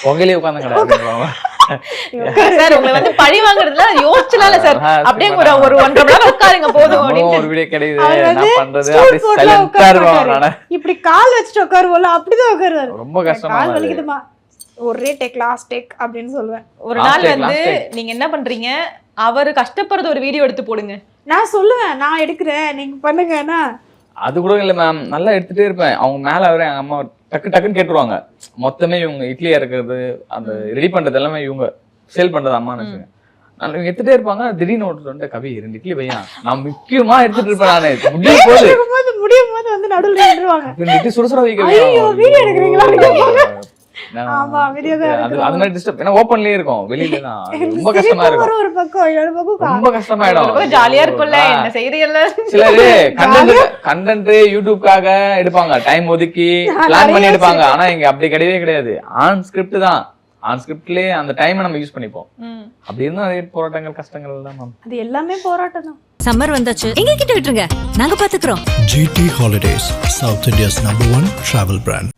புகையிலே உட்காந்து கிடையாது சார் உங்களை வந்து பழி வாங்குறதுல யோசிச்சலாம்ல சார், அப்படியே ஒரு 1.5 மணி நேரம் உட்காருங்க போதும் அப்படின்னு. ஒரு வீடியோ கிடைக்குது அவர் என்ன வந்து பண்றது stool அப்படியே போட்டுலாம் சைலண்டா உட்கார இருப்பாங்க. மாட்டாரு. நானு இப்படி கால் வச்சுட்டு உட்காருவோம்ல அப்படிதான் உட்காருவாரு. ரொம்ப கஷ்டமா கால் இருந்தது. வலிக்குதுமா, ஒரே டேக் லாஸ்ட் டேக் அப்படின்னு சொல்லுவேன். ஒரு Last நாள் take, வந்து last take. நீங்க என்ன பண்றீங்க, அவரு கஷ்டப்படுறது ஒரு வீடியோ எடுத்து போடுங்க. நான் சொல்லுவேன், நான் எடுக்கிறேன் நீங்க பண்ணுங்கன்னா. அது கூட இல்ல மேம், நல்லா எடுத்துட்டே இருப்பேன். அவங்க மேல வர எங்க அம்மா டக்கு டக்குன்னு கேட்டுருவாங்க. மொத்தமே இவங்க இட்லியா இருக்கிறது அந்த ரெடி பண்றது எல்லாமே இவங்க சேல் பண்றது அம்மா நினைச்சுங்க. நான் இவங்க எடுத்துட்டே இருப்பாங்க. திடீர்னு ஒரு கவி 2 இட்லி பையா நான் முக்கியமா எடுத்துட்டு இருப்பேன். நானு முடியும் போது முடியும் போது வந்து நடுவுல நின்றுவாங்க. இட்லி சுடசுட வைக்க ஐயோ வீடியோ எடுக்கிறீங்களா கேட்பாங்க. ஆமா வீடியோ தான் அது எடுக்கிறோம். அது மாதிரி டிஸ்டர்ப். ஏன்னா ஓப்பன்லயே இருக்கும், வெளியில தான். ரொம்ப கஷ்டமா இருக்கும். ஒரு பக்கம் இன்னொரு பக்கம் ரொம்ப கஷ்டமாயிடும். ஜாலியா இருக்கும்ல, என்ன செய்யறீங்கல்ல. சிலரு கண்டென்ட் யூடியூப்காக எடுப்பாங்க, டைம் ஒதுக்கி பிளான் பண்ணி எடுப்பாங்க. ஆனா இங்க அப்படி கிடையவே கிடையாது. ஆன் ஸ்கிரிப்ட் தான். ஆன் ஸ்கிரிப்ட்லயே அந்த டைமை நம்ம யூஸ் பண்ணிப்போம். அப்படி இருந்தா நிறைய போராட்டங்கள் கஷ்டங்கள் தான் மேம். அது எல்லாமே போராட்டம் தான். சம்மர் வந்தாச்சு, எங்க கிட்ட விட்டுருங்க, நாங்க பாத்துக்கிறோம். GT Holidays, South India's #1 travel brand.